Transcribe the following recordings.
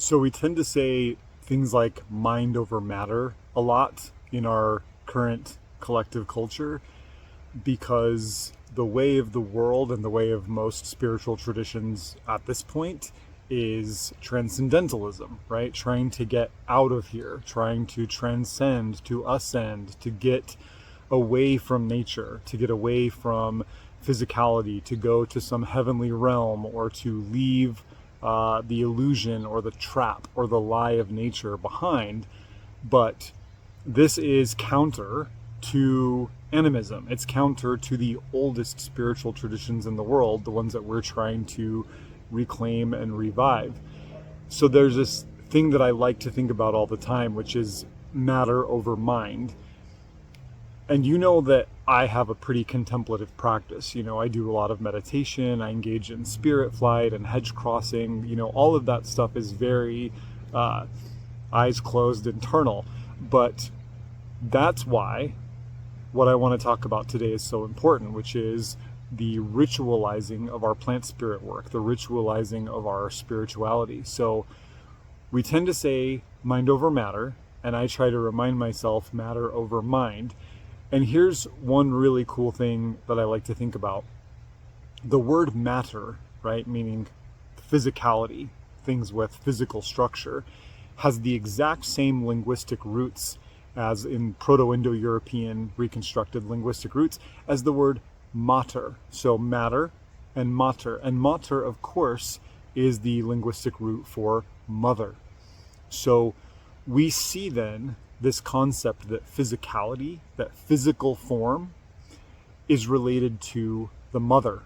So we tend to say things like mind over matter a lot in our current collective culture because the way of the world and the way of most spiritual traditions at this point is transcendentalism, right? Trying to get out of here, trying to transcend, to ascend, to get away from nature, to get away from physicality, to go to some heavenly realm, or to leave the illusion or the trap or the lie of nature behind. But this is counter to animism. It's counter to the oldest spiritual traditions in the world, the ones that we're trying to reclaim and revive. So there's this thing that I like to think about all the time, which is matter over mind. And you know that I have a pretty contemplative practice. I do a lot of meditation, I engage in spirit flight and hedge crossing. All of that stuff is very eyes closed, internal. But that's why what I want to talk about today is so important, which is the ritualizing of our plant spirit work, the ritualizing of our spirituality. So we tend to say mind over matter, and I try to remind myself matter over mind. And here's one really cool thing that I like to think about. The word matter, right, meaning physicality, things with physical structure, has the exact same linguistic roots as in Proto-Indo-European reconstructed linguistic roots as the word mater. So matter and mater. And mater, of course, is the linguistic root for mother. So we see then this concept that physicality, that physical form, is related to the mother,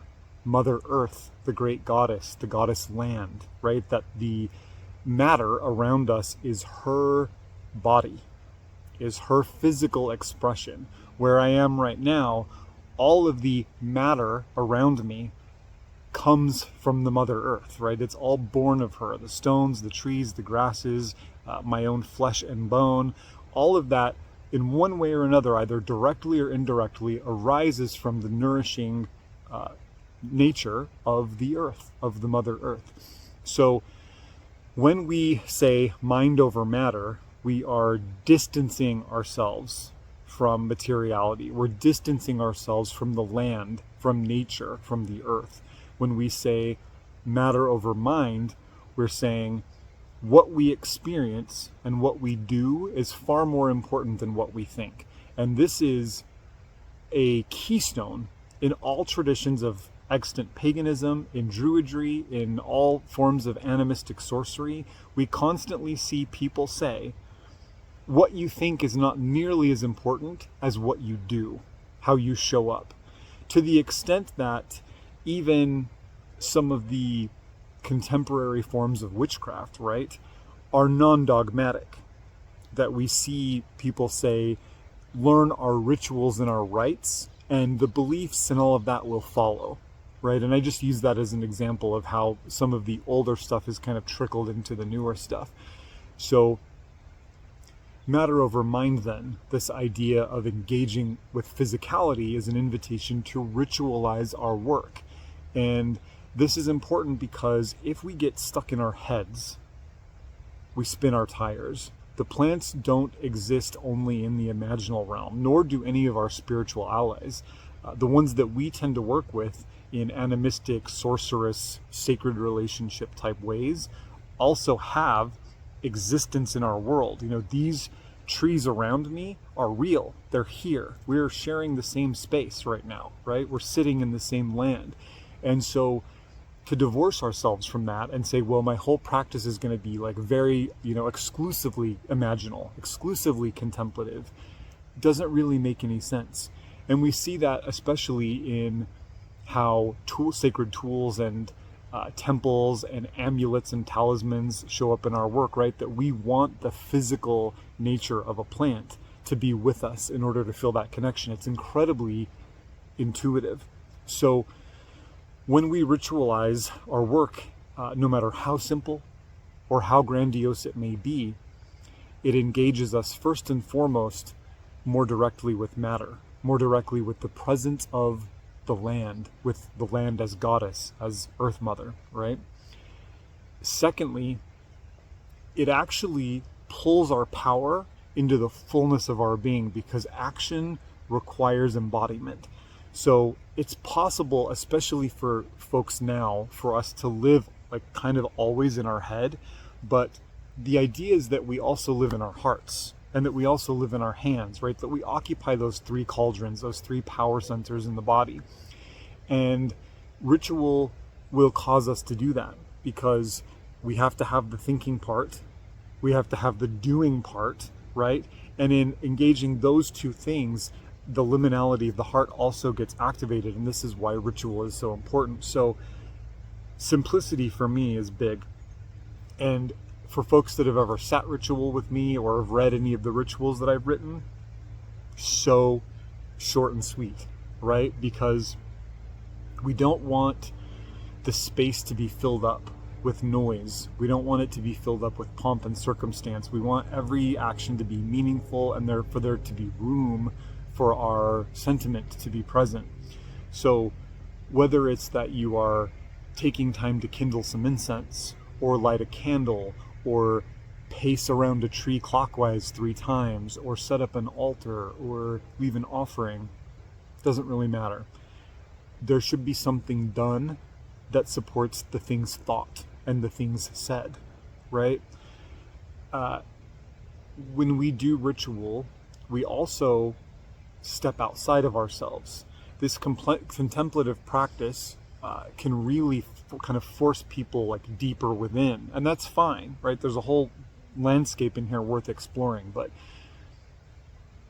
Mother Earth, the great goddess, the goddess land, right? That the matter around us is her body, is her physical expression. Where I am right now, all of the matter around me comes from the Mother Earth, right? It's all born of her. The stones, the trees, the grasses, my own flesh and bone, all of that in one way or another, either directly or indirectly, arises from the nourishing nature of the earth, of the Mother Earth. So when we say mind over matter, we are distancing ourselves from materiality. We're distancing ourselves from the land, from nature, from the earth. When we say matter over mind, we're saying what we experience and what we do is far more important than what we think. And this is a keystone in all traditions of extant paganism, in druidry, in all forms of animistic sorcery. We constantly see people say, what you think is not nearly as important as what you do, how you show up. To the extent that even some of the contemporary forms of witchcraft, right, are non-dogmatic. That we see people say, learn our rituals and our rites, and the beliefs and all of that will follow, right? And I just use that as an example of how some of the older stuff has kind of trickled into the newer stuff. So matter over mind then, this idea of engaging with physicality is an invitation to ritualize our work. And this is important because if we get stuck in our heads, we spin our tires. The plants don't exist only in the imaginal realm, nor do any of our spiritual allies. The ones that we tend to work with in animistic, sorcerous, sacred relationship type ways also have existence in our world. These trees around me are real. They're here. We're sharing the same space right now, right? We're sitting in the same land. And so to divorce ourselves from that and say, well, my whole practice is going to be like very, exclusively imaginal, exclusively contemplative, doesn't really make any sense. And we see that especially in how sacred tools and temples and amulets and talismans show up in our work, right? That we want the physical nature of a plant to be with us in order to feel that connection. It's incredibly intuitive. So when we ritualize our work, no matter how simple or how grandiose it may be, it engages us first and foremost more directly with matter, more directly with the presence of the land, with the land as goddess, as Earth Mother, right? Secondly, it actually pulls our power into the fullness of our being, because action requires embodiment. So it's possible, especially for folks now, for us to live like kind of always in our head, but the idea is that we also live in our hearts, and that we also live in our hands, right? That we occupy those three cauldrons, those three power centers in the body. And ritual will cause us to do that, because we have to have the thinking part, we have to have the doing part, right? And in engaging those two things, the liminality of the heart also gets activated. And this is why ritual is so important. So simplicity for me is big. And for folks that have ever sat ritual with me or have read any of the rituals that I've written, so short and sweet, right? Because we don't want the space to be filled up with noise. We don't want it to be filled up with pomp and circumstance. We want every action to be meaningful, and for there to be room for our sentiment to be present. So whether it's that you are taking time to kindle some incense, or light a candle, or pace around a tree clockwise 3 times, or set up an altar, or leave an offering, doesn't really matter. There should be something done that supports the things thought and the things said, right? When we do ritual, we also step outside of ourselves. This contemplative practice can really kind of force people like deeper within, and that's fine, right? There's a whole landscape in here worth exploring, but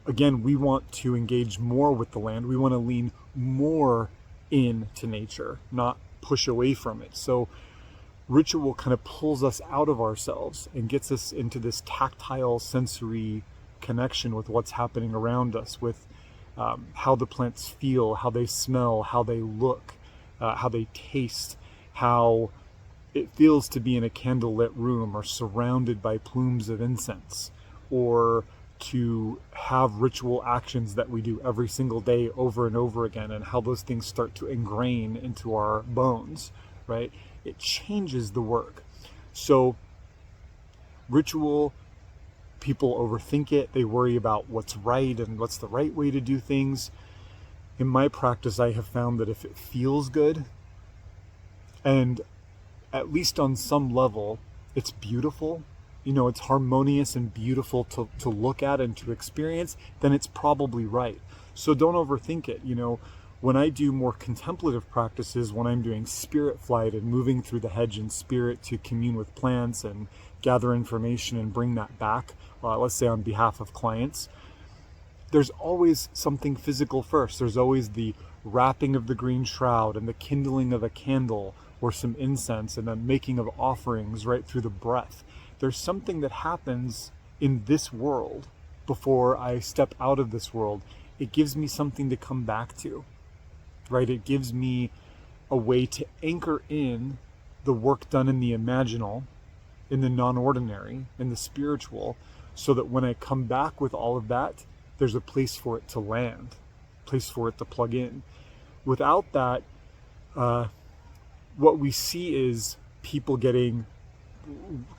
again, we want to engage more with the land. We want to lean more into nature, not push away from it. So ritual kind of pulls us out of ourselves and gets us into this tactile sensory connection with what's happening around us, with how the plants feel, how they smell, how they look, how they taste, how it feels to be in a candlelit room or surrounded by plumes of incense, or to have ritual actions that we do every single day over and over again, and how those things start to ingrain into our bones, right? It changes the work. So ritual, people overthink it. They worry about what's right and what's the right way to do things. In my practice, I have found that if it feels good, and at least on some level, it's beautiful, it's harmonious and beautiful to look at and to experience, then it's probably right. So don't overthink it. When I do more contemplative practices, when I'm doing spirit flight and moving through the hedge in spirit to commune with plants and gather information and bring that back, let's say on behalf of clients, there's always something physical first. There's always the wrapping of the green shroud and the kindling of a candle or some incense, and then making of offerings right through the breath. There's something that happens in this world before I step out of this world. It gives me something to come back to, right? It gives me a way to anchor in the work done in the imaginal, in the non-ordinary, in the spiritual, so that when I come back with all of that, there's a place for it to land, a place for it to plug in. Without that, what we see is people getting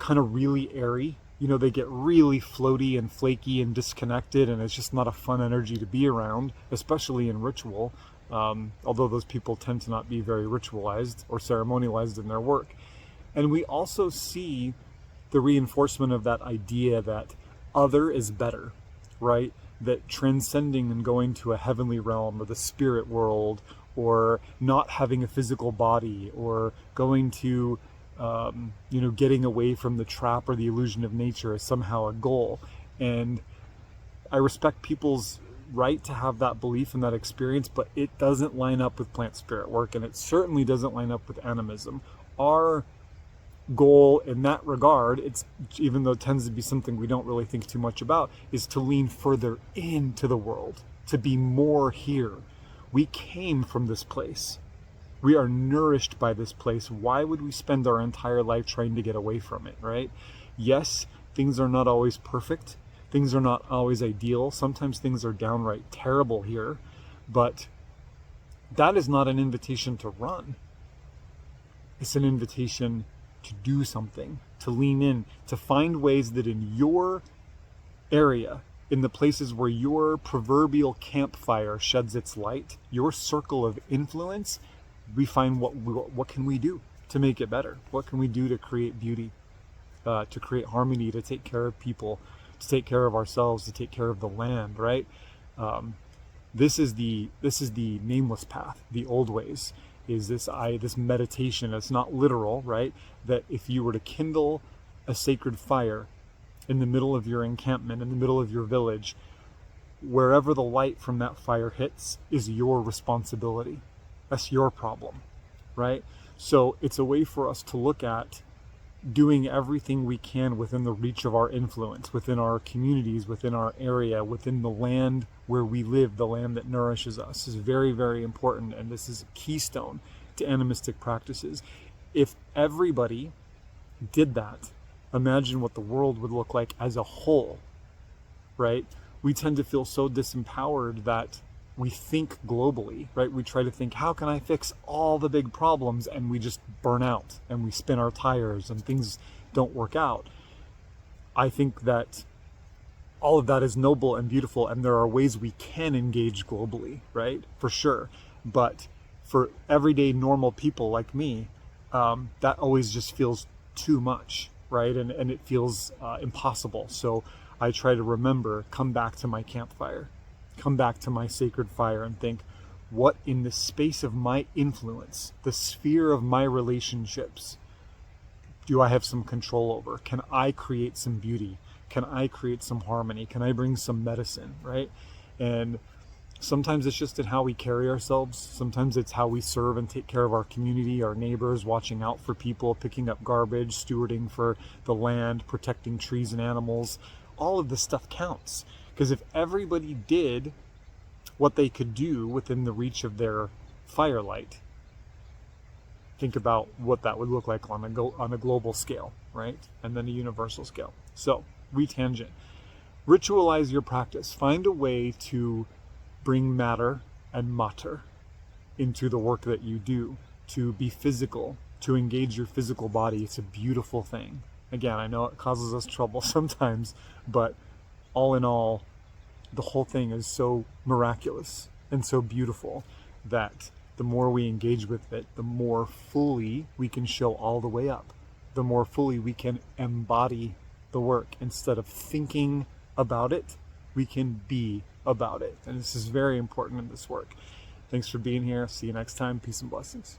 kind of really airy. They get really floaty and flaky and disconnected, and it's just not a fun energy to be around, especially in ritual, although those people tend to not be very ritualized or ceremonialized in their work. And we also see the reinforcement of that idea that other is better, right? That transcending and going to a heavenly realm or the spirit world, or not having a physical body, or going to, getting away from the trap or the illusion of nature is somehow a goal. And I respect people's right to have that belief and that experience, but it doesn't line up with plant spirit work, and it certainly doesn't line up with animism. Our goal in that regard, even though it tends to be something we don't really think too much about, is to lean further into the world, to be more here. We came from this place. We are nourished by this place. Why would we spend our entire life trying to get away from it, right? Yes, things are not always perfect. Things are not always ideal. Sometimes things are downright terrible here, but that is not an invitation to run. It's an invitation to do something, to lean in, to find ways that in your area, in the places where your proverbial campfire sheds its light, your circle of influence, we find what can we do to make it better? What can we do to create beauty, to create harmony, to take care of people, to take care of ourselves, to take care of the land, right? This is the nameless path, the old ways. Is this meditation? It's not literal, right? That if you were to kindle a sacred fire in the middle of your encampment, in the middle of your village, wherever the light from that fire hits is your responsibility. That's your problem, right? So it's a way for us to look at doing everything we can within the reach of our influence, within our communities, within our area, within the land where we live, the land that nourishes us. This is very, very important, and this is a keystone to animistic practices. If everybody did that, imagine what the world would look like as a whole, right? We tend to feel so disempowered that we think globally, right? We try to think, how can I fix all the big problems? And we just burn out and we spin our tires and things don't work out. I think that all of that is noble and beautiful, and there are ways we can engage globally, right? For sure. But for everyday normal people like me, that always just feels too much, right? And it feels impossible. So I try to remember, come back to my campfire, come back to my sacred fire, and think, what in the space of my influence, the sphere of my relationships, do I have some control over? Can I create some beauty? Can I create some harmony? Can I bring some medicine, right? And sometimes it's just in how we carry ourselves. Sometimes it's how we serve and take care of our community, our neighbors, watching out for people, picking up garbage, stewarding for the land, protecting trees and animals. All of this stuff counts. Because if everybody did what they could do within the reach of their firelight, think about what that would look like on a global scale, right? And then a universal scale. So, retangent. Ritualize your practice. Find a way to bring matter and matter into the work that you do, to be physical, to engage your physical body. It's a beautiful thing. Again, I know it causes us trouble sometimes, but all in all, the whole thing is so miraculous and so beautiful that the more we engage with it, the more fully we can show all the way up, the more fully we can embody the work. Instead of thinking about it, we can be about it. And this is very important in this work. Thanks for being here. See you next time. Peace and blessings.